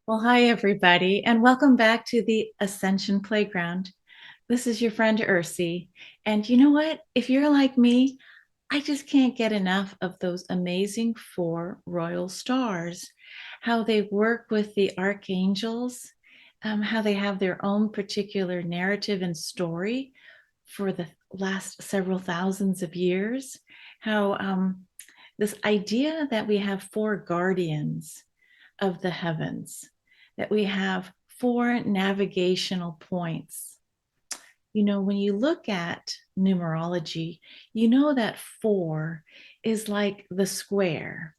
Well, hi, everybody, and welcome back to the Ascension Playground. This is your friend Ursie. And you know what? If you're like me, I just can't get enough of those amazing four royal stars, how they work with the archangels, how they have their own particular narrative and story for the last several thousands of years, how this idea that we have four guardians of the heavens, that we have four navigational points. You know, when you look at numerology, you know that four is like the square.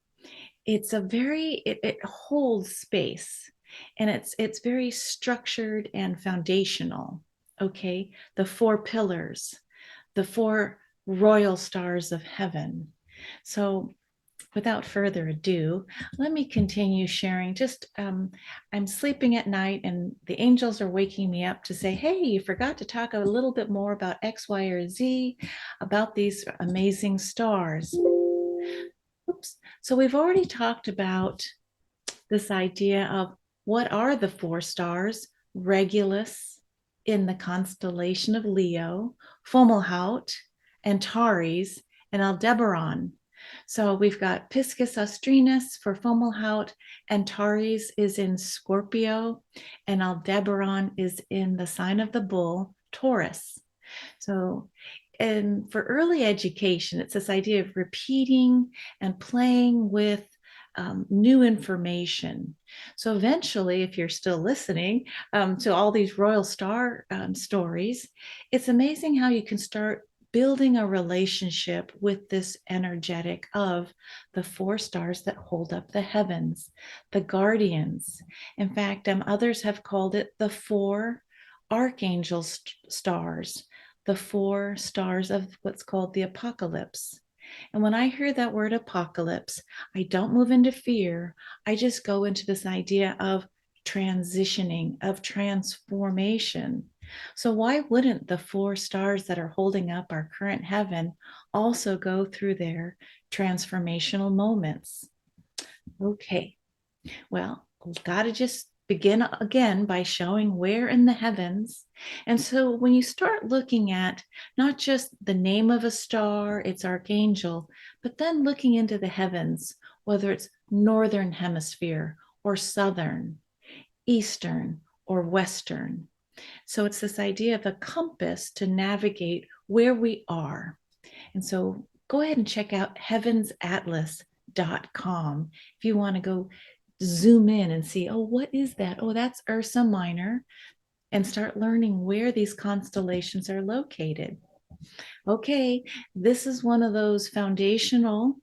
It's a it holds space, and it's very structured and foundational. Okay, the four pillars, the four royal stars of heaven. So without further ado, let me continue sharing. I'm sleeping at night, and the angels are waking me up to say, hey, you forgot to talk a little bit more about X, Y, or Z, about these amazing stars. Oops. So we've already talked about this idea of what are the four stars: Regulus in the constellation of Leo, Fomalhaut, Antares, and Aldebaran. So we've got Piscis Austrinus for Fomalhaut, Antares is in Scorpio, and Aldebaran is in the sign of the bull, Taurus. So, and for early education, it's this idea of repeating and playing with new information. So eventually, if you're still listening to all these royal star stories, it's amazing how you can start building a relationship with this energetic of the four stars that hold up the heavens, the guardians. In fact, others have called it the four archangel stars, the four stars of what's called the apocalypse. And when I hear that word apocalypse, I don't move into fear. I just go into this idea of transitioning, of transformation. So, why wouldn't the four stars that are holding up our current heaven also go through their transformational moments? Okay, well, we've got to just begin again by showing where in the heavens. And so when you start looking at not just the name of a star, its archangel, but then looking into the heavens, whether it's northern hemisphere or southern, eastern or western. So it's this idea of a compass to navigate where we are. And so go ahead and check out heavensatlas.com if you want to go zoom in and see, oh, what is that? Oh, that's Ursa Minor, and start learning where these constellations are located. Okay, this is one of those foundational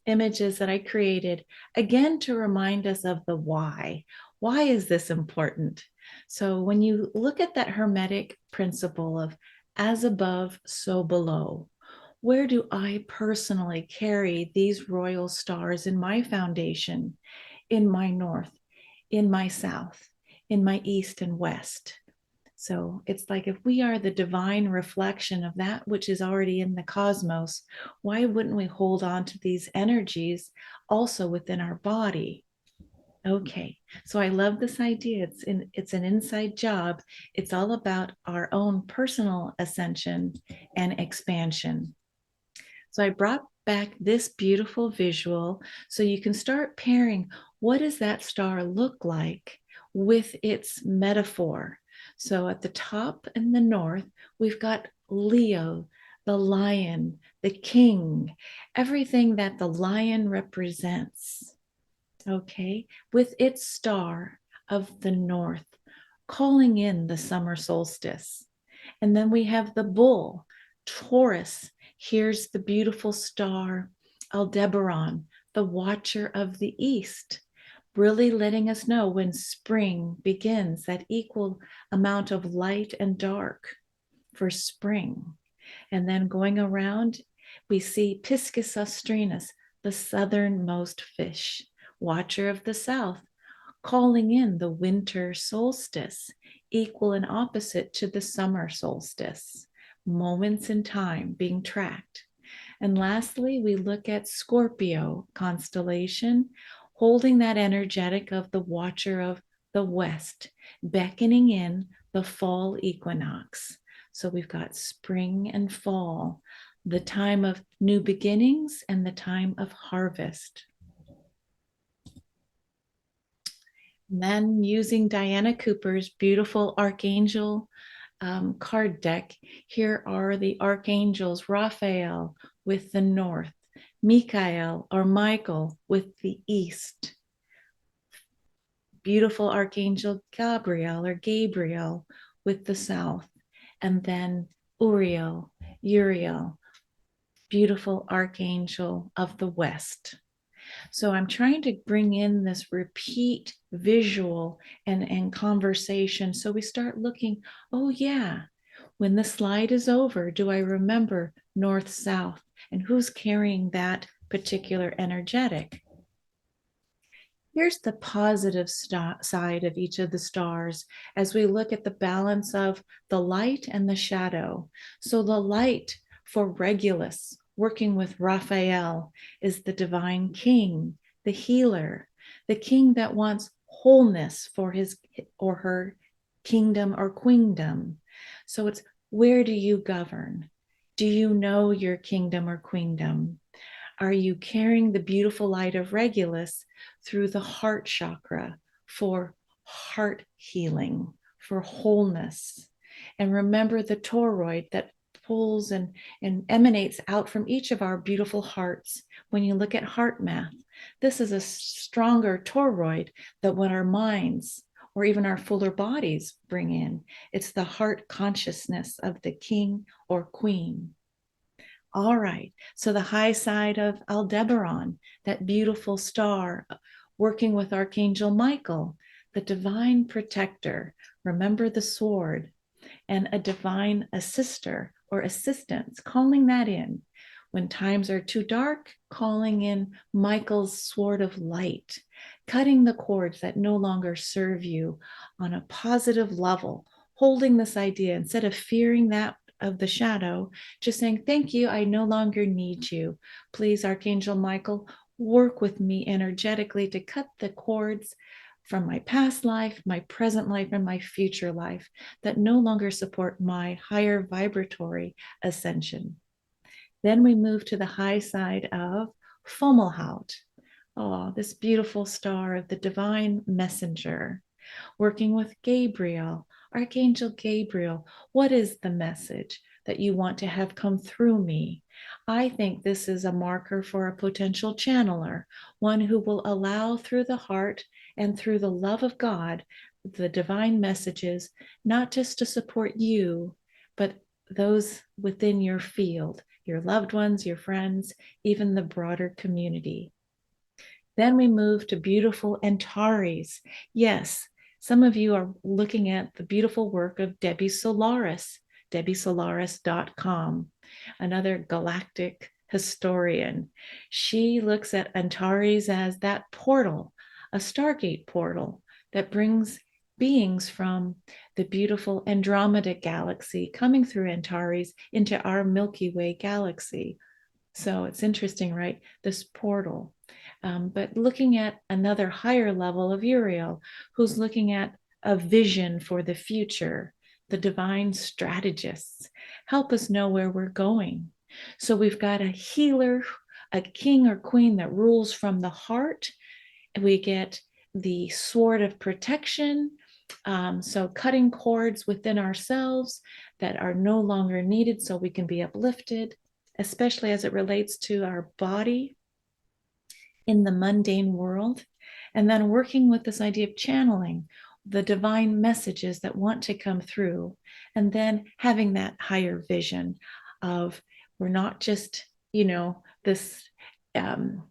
images that I created, again, to remind us of the why. Why is this important? So when you look at that Hermetic principle of as above, so below, where do I personally carry these royal stars in my foundation, in my north, in my south, in my east and west? So it's like if we are the divine reflection of that which is already in the cosmos, why wouldn't we hold on to these energies also within our body? Okay, so I love this idea. It's an inside job. It's all about our own personal ascension and expansion. So I brought back this beautiful visual so you can start pairing what does that star look like with its metaphor. So at the top in the north, we've got Leo, the lion, the king, everything that the lion represents. Okay, with its star of the north calling in the summer solstice. And then we have the bull, Taurus. Here's the beautiful star, Aldebaran, the watcher of the east, really letting us know when spring begins, that equal amount of light and dark for spring. And then going around, we see Piscis Austrinus, the southernmost fish, watcher of the south, calling in the winter solstice, equal and opposite to the summer solstice, moments in time being tracked. And lastly, we look at Scorpio constellation, holding that energetic of the watcher of the West, beckoning in the fall equinox. So we've got spring and fall, the time of new beginnings and the time of harvest. And then using Diana Cooper's beautiful Archangel card deck, here are the archangels Raphael with the north, Michael or Michael with the east, beautiful archangel Gabriel with the south, and then Uriel, beautiful archangel of the west. So I'm trying to bring in this repeat visual and conversation. So we start looking, oh, yeah, when the slide is over, do I remember north, south, and who's carrying that particular energetic? Here's the positive side of each of the stars as we look at the balance of the light and the shadow. So the light for Regulus, working with Raphael, is the divine king, the healer, the king that wants wholeness for his or her kingdom or queendom. So it's, where do you govern? Do you know your kingdom or queendom? Are you carrying the beautiful light of Regulus through the heart chakra for heart healing, for wholeness? And remember the toroid that pulls and emanates out from each of our beautiful hearts. When you look at heart math, this is a stronger toroid than what our minds or even our fuller bodies bring in. It's the heart consciousness of the king or queen. All right. So the high side of Aldebaran, that beautiful star, working with Archangel Michael, the divine protector. Remember the sword, and a divine assister or assistance, calling that in. When times are too dark, calling in Michael's sword of light, cutting the cords that no longer serve you on a positive level, holding this idea instead of fearing that of the shadow, just saying, thank you, I no longer need you. Please, Archangel Michael, work with me energetically to cut the cords from my past life, my present life, and my future life that no longer support my higher vibratory ascension. Then we move to the high side of Fomalhaut. Oh, this beautiful star of the divine messenger, working with Gabriel, Archangel Gabriel. What is the message that you want to have come through me? I think this is a marker for a potential channeler, one who will allow through the heart and through the love of God the divine messages, not just to support you, but those within your field, your loved ones, your friends, even the broader community. Then we move to beautiful Antares. Yes, some of you are looking at the beautiful work of Debbie Solaris, debbiesolaris.com, another galactic historian. She looks at Antares as that portal, a Stargate portal that brings beings from the beautiful Andromeda galaxy coming through Antares into our Milky Way galaxy. So it's interesting, right? This portal. But looking at another higher level of Uriel, who's looking at a vision for the future, the divine strategists help us know where we're going. So we've got a healer, a king or queen that rules from the heart. We get the sword of protection. So cutting cords within ourselves that are no longer needed so we can be uplifted, especially as it relates to our body in the mundane world. And then working with this idea of channeling the divine messages that want to come through, and then having that higher vision of we're not just, um,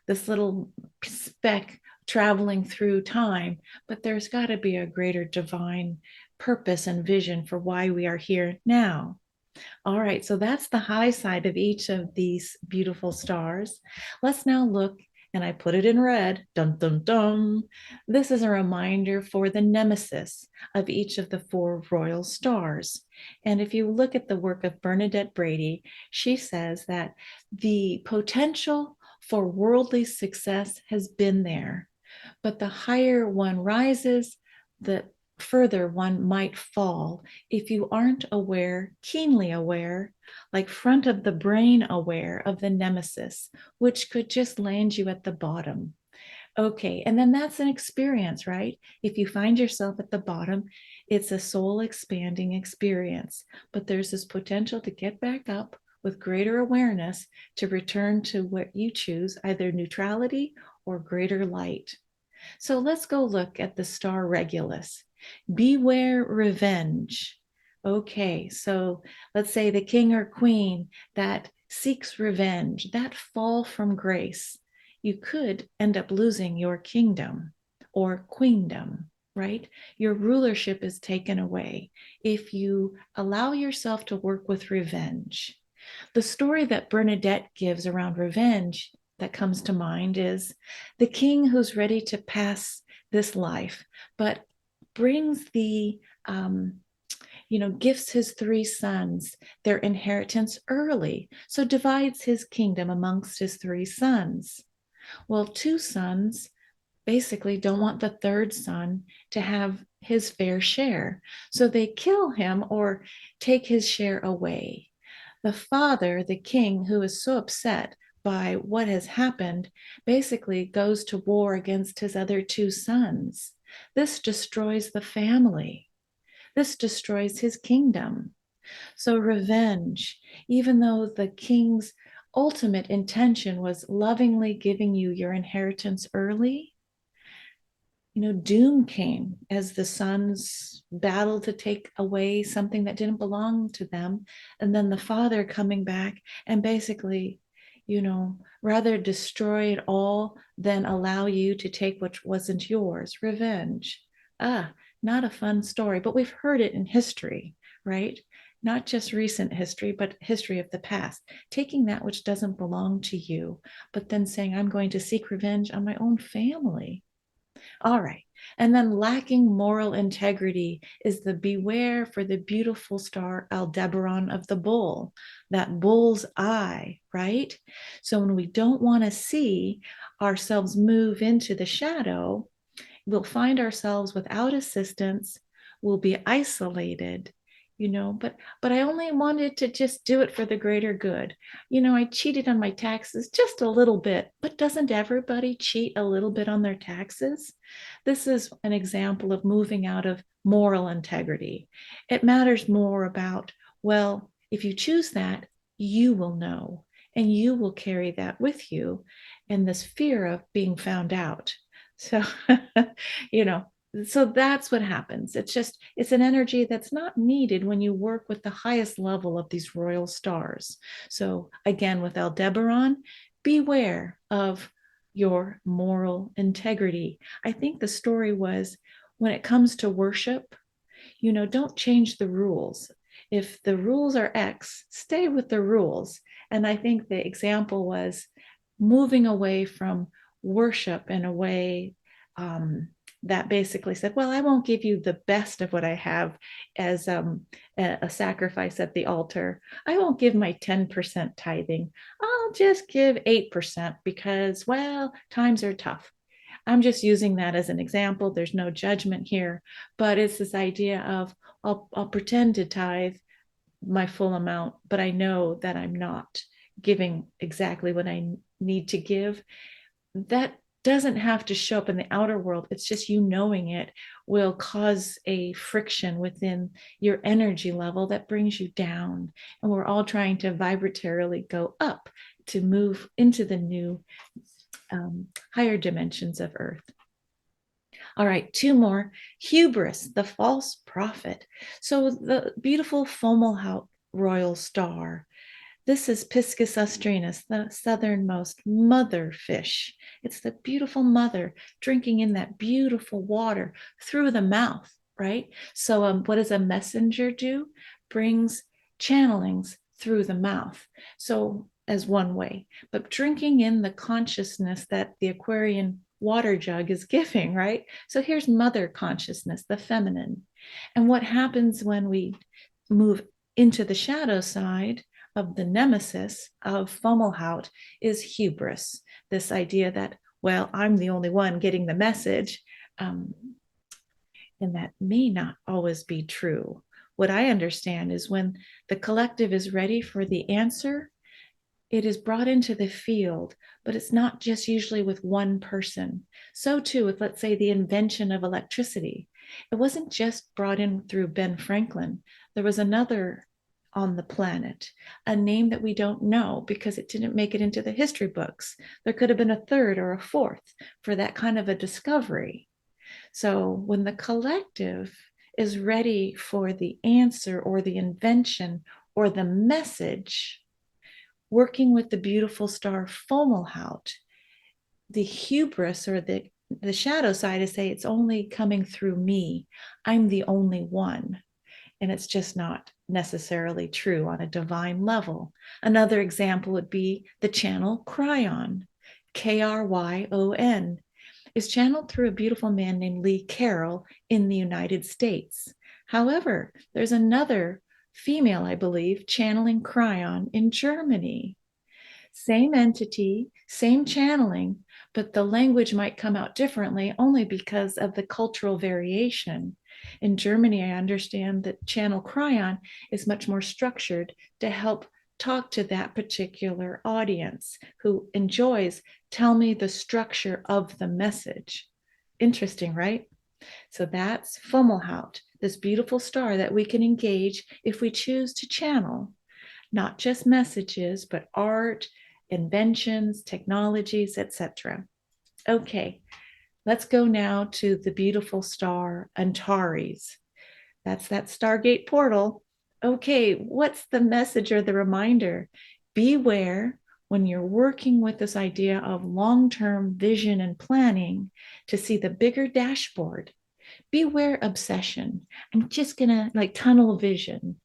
this little speck traveling through time, but there's got to be a greater divine purpose and vision for why we are here now. All right, so that's the high side of each of these beautiful stars. Let's now look and I put it in red. Dun, dun, dun. This is a reminder for the nemesis of each of the four royal stars. And if you look at the work of Bernadette Brady, she says that the potential for worldly success has been there, but the higher one rises, the further one might fall if you aren't aware, keenly aware, like front of the brain aware of the nemesis, which could just land you at the bottom. Okay, and then that's an experience, right? If you find yourself at the bottom, it's a soul expanding experience, but there's this potential to get back up with greater awareness to return to what you choose, either neutrality or greater light. So let's go look at the star Regulus. Beware revenge. Okay, so let's say the king or queen that seeks revenge, that fall from grace, you could end up losing your kingdom or queendom, right? Your rulership is taken away if you allow yourself to work with revenge. The story that Bernadette gives around revenge that comes to mind is the king who's ready to pass this life, but brings gifts his three sons their inheritance early. So divides his kingdom amongst his three sons. Well, two sons basically don't want the third son to have his fair share. So they kill him or take his share away. The father, the king, who is so upset by what has happened, basically goes to war against his other two sons. This destroys the family. This destroys his kingdom. So, revenge, even though the king's ultimate intention was lovingly giving you your inheritance early, doom came as the sons battled to take away something that didn't belong to them. And then the father coming back and basically, rather destroy it all than allow you to take what wasn't yours. Revenge. Not a fun story, but we've heard it in history, right? Not just recent history, but history of the past. Taking that which doesn't belong to you, but then saying, I'm going to seek revenge on my own family. All right. And then lacking moral integrity is the beware for the beautiful star Aldebaran of the bull, that bull's eye, right? So when we don't want to see ourselves move into the shadow, we'll find ourselves without assistance, we'll be isolated, but I only wanted to just do it for the greater good. I cheated on my taxes just a little bit, but doesn't everybody cheat a little bit on their taxes? This is an example of moving out of moral integrity. It matters more about, well, if you choose that, you will know and you will carry that with you, and this fear of being found out. So, you know, so that's what happens. It's an energy that's not needed when you work with the highest level of these royal stars. So again, with Aldebaran, beware of your moral integrity. I think the story was, when it comes to worship, don't change the rules. If the rules are X, stay with the rules. And I think the example was moving away from worship in a way that basically said, well, I won't give you the best of what I have as a sacrifice at the altar. I won't give my 10% tithing. I'll just give 8% because, well, times are tough. I'm just using that as an example. There's no judgment here, but it's this idea of I'll pretend to tithe my full amount, but I know that I'm not giving exactly what I need to give. That doesn't have to show up in the outer world. It's just you knowing it will cause a friction within your energy level that brings you down. And we're all trying to vibratorily go up to move into the new higher dimensions of Earth. All right, two more. Hubris, the false prophet. So the beautiful Fomalhaut royal star. This is Piscis austrinus, the southernmost mother fish. It's the beautiful mother drinking in that beautiful water through the mouth, right? So what does a messenger do? Brings channelings through the mouth. So as one way, but drinking in the consciousness that the Aquarian water jug is giving, right? So here's mother consciousness, the feminine. And what happens when we move into the shadow side of the nemesis of Fomalhaut is hubris, this idea that, well, I'm the only one getting the message. And that may not always be true. What I understand is when the collective is ready for the answer, it is brought into the field, but it's not just usually with one person. So, too, with, let's say, the invention of electricity. It wasn't just brought in through Ben Franklin. There was another on the planet, a name that we don't know because it didn't make it into the history books. There could have been a third or a fourth for that kind of a discovery. So, when the collective is ready for the answer or the invention or the message, working with the beautiful star Fomalhaut, the hubris or the shadow side is say it's only coming through me. I'm the only one. And it's just not necessarily true on a divine level. Another example would be the channel Cryon, Kryon, is channeled through a beautiful man named Lee Carroll in the United States. However, there's another female, I believe, channeling Cryon in Germany. Same entity, same channeling, but the language might come out differently only because of the cultural variation. In Germany, I understand that Channel Cryon is much more structured to help talk to that particular audience who enjoys, tell me the structure of the message. Interesting, right? So that's Fomalhaut, this beautiful star that we can engage if we choose to channel not just messages, but art, inventions, technologies, etc. Okay, let's go now to the beautiful star Antares. That's that Stargate portal. Okay, what's the message or the reminder? Beware when you're working with this idea of long-term vision and planning to see the bigger dashboard. Beware obsession. I'm just gonna like tunnel vision.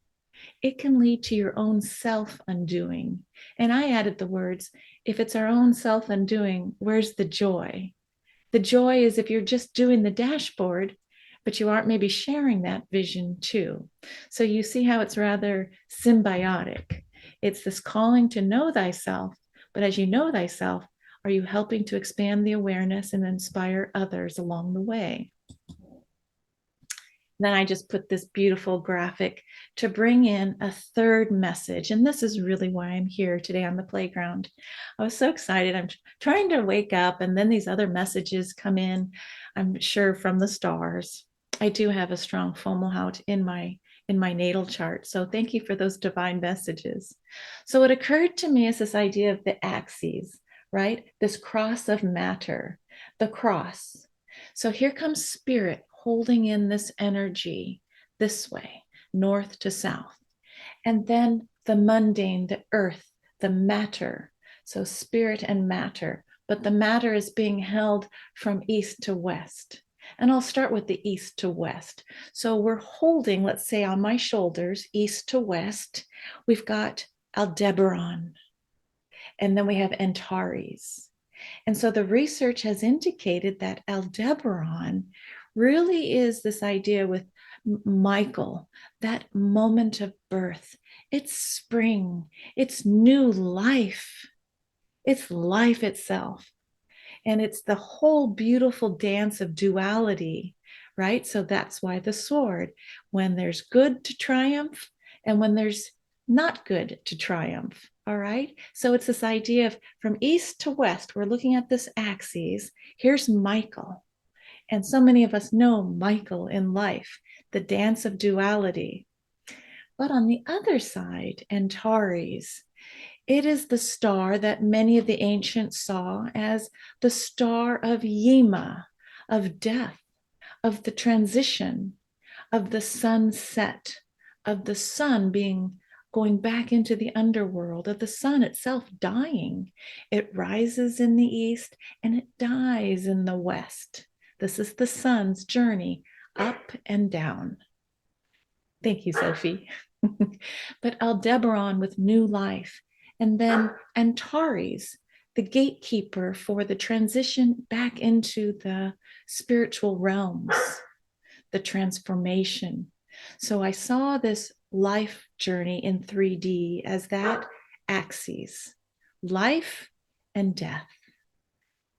It can lead to your own self undoing. And I added the words, if it's our own self undoing, where's the joy? The joy is if you're just doing the dashboard, but you aren't maybe sharing that vision too. So you see how it's rather symbiotic. It's this calling to know thyself, but as you know thyself, are you helping to expand the awareness and inspire others along the way? Then I just put this beautiful graphic to bring in a third message. And this is really why I'm here today on the playground. I was so excited. I'm trying to wake up, and then these other messages come in, I'm sure from the stars. I do have a strong Fomalhaut in my natal chart. So thank you for those divine messages. So what occurred to me is this idea of the axes, right? This cross of matter, the cross. So here comes spirit holding in this energy this way, north to south. And then the mundane, the earth, the matter. So spirit and matter, but the matter is being held from east to west. And I'll start with the east to west. So we're holding, let's say on my shoulders, east to west, we've got Aldebaran, and then we have Antares. And so the research has indicated that Aldebaran really is this idea with Michael, that moment of birth. It's spring, it's new life, it's life itself. And it's the whole beautiful dance of duality, right? So that's why the sword, when there's good to triumph and when there's not good to triumph. All right. So it's this idea of from east to west, we're looking at this axis. Here's Michael. And so many of us know Michael in life, the dance of duality. But on the other side, Antares, it is the star that many of the ancients saw as the star of Yima, of death, of the transition, of the sunset, of the sun being going back into the underworld, of the sun itself dying. It rises in the east and it dies in the west. This is the sun's journey up and down. Thank you, Sophie. But Aldebaran with new life. And then Antares, the gatekeeper for the transition back into the spiritual realms, the transformation. So I saw this life journey in 3D as that axis, life and death,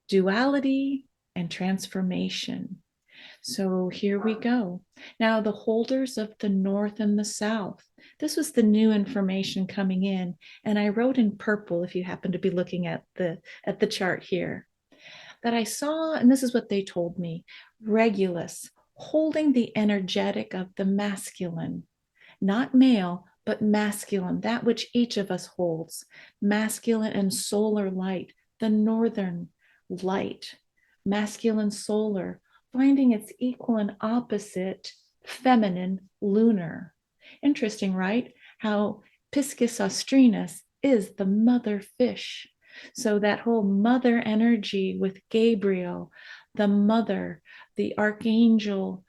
duality and transformation. So here we go. Now, the holders of the North and the South. This was the new information coming in, and I wrote in purple, if you happen to be looking at the chart here, that I saw, and this is what they told me: Regulus, holding the energetic of the masculine, not male, but masculine, that which each of us holds, masculine and solar light, the northern light, masculine solar, finding its equal and opposite, feminine lunar. Interesting, right? How Piscis austrinus is the mother fish. So that whole mother energy with Gabriel, the mother, the archangel,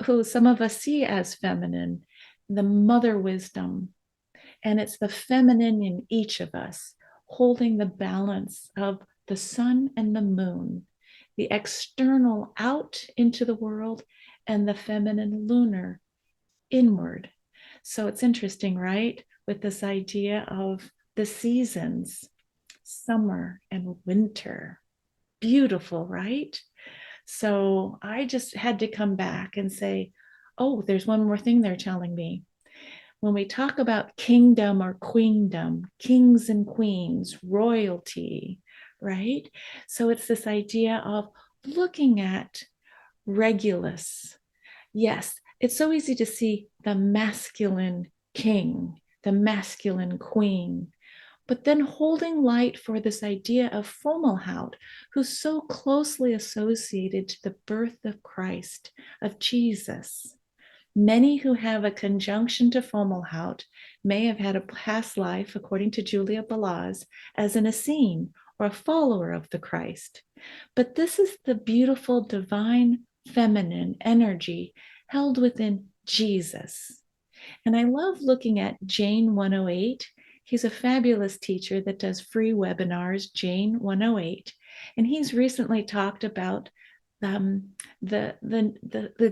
who some of us see as feminine, the mother wisdom. And it's the feminine in each of us, holding the balance of the sun and the moon, the external out into the world, and the feminine lunar inward. So it's interesting, right? With this idea of the seasons, summer and winter. Beautiful, right? So I just had to come back and say, oh, there's one more thing they're telling me. When we talk about kingdom or queendom, kings and queens, royalty, right? So it's this idea of looking at Regulus. Yes, it's so easy to see the masculine king, the masculine queen, but then holding light for this idea of Fomalhaut, who's so closely associated to the birth of Christ, of Jesus. Many who have a conjunction to Fomalhaut may have had a past life, according to Julia Balaz, as an Essene or a follower of the Christ. But this is the beautiful divine feminine energy held within Jesus. And I love looking at Jane 108. He's a fabulous teacher that does free webinars, Jane 108. And he's recently talked about the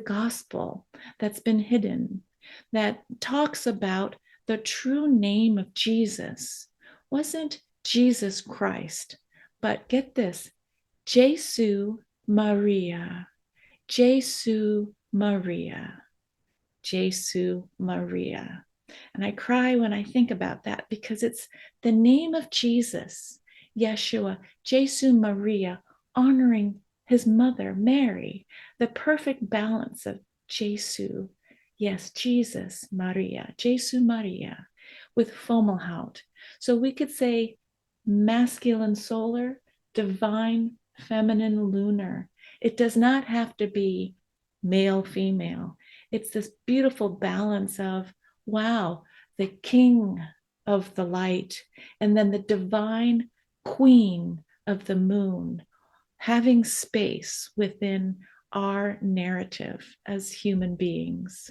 gospel that's been hidden, that talks about the true name of Jesus wasn't Jesus Christ, but get this, Jesu Maria, Jesu Maria, Jesu Maria. And I cry when I think about that because it's the name of Jesus, Yeshua, Jesu Maria, honoring his mother, Mary, the perfect balance of Jesu, yes, Jesus, Maria, Jesu Maria, with Fomalhaut. So we could say masculine solar, divine feminine lunar. It does not have to be male female. It's this beautiful balance of, wow, the king of the light, and then the divine queen of the moon, having space within our narrative as human beings.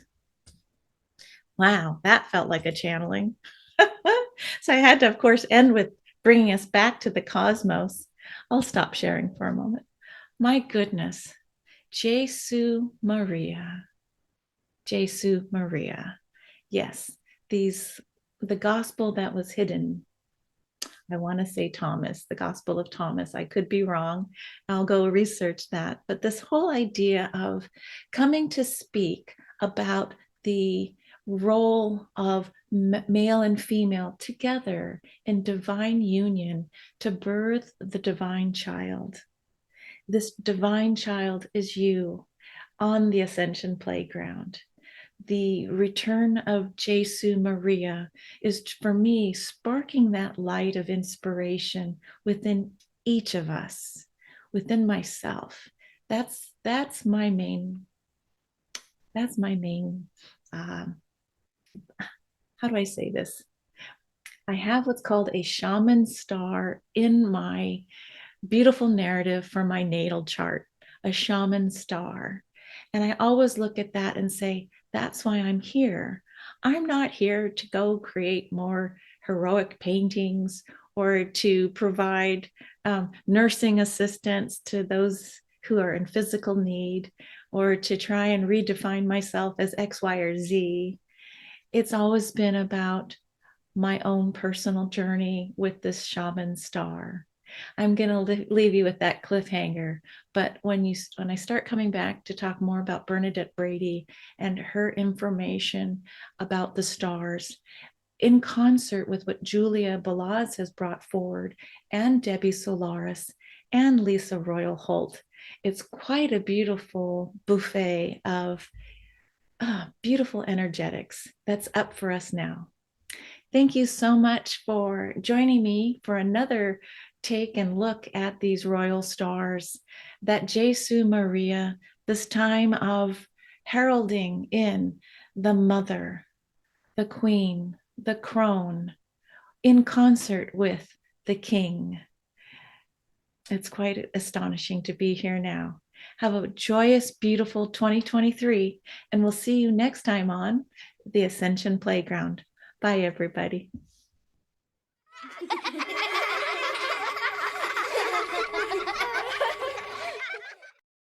Wow, that felt like a channeling. So I had to, of course, end with bringing us back to the cosmos. I'll stop sharing for a moment. My goodness, Jesu Maria, Jesu Maria. Yes, the gospel that was hidden. I want to say Thomas, the Gospel of Thomas. I could be wrong. I'll go research that. But this whole idea of coming to speak about the role of male and female together in divine union to birth the divine child. This divine child is you on the Ascension Playground. The return of Jesu Maria is, for me, sparking that light of inspiration within each of us, within myself. That's my main. That's my main. How do I say this? I have what's called a shaman star in my beautiful narrative for my natal chart, a shaman star. And I always look at that and say, that's why I'm here. I'm not here to go create more heroic paintings or to provide nursing assistance to those who are in physical need or to try and redefine myself as X, Y, or Z. It's always been about my own personal journey with this shaman star. I'm going to leave you with that cliffhanger. But when I start coming back to talk more about Bernadette Brady and her information about the stars, in concert with what Julia Balaz has brought forward, and Debbie Solaris and Lisa Royal Holt, it's quite a beautiful buffet of beautiful energetics that's up for us now. Thank you so much for joining me for another take and look at these royal stars, that Jesu Maria, this time of heralding in the mother, the queen, the crone, in concert with the king. It's quite astonishing to be here now. Have a joyous, beautiful 2023, and we'll see you next time on the Ascension Playground. Bye, everybody.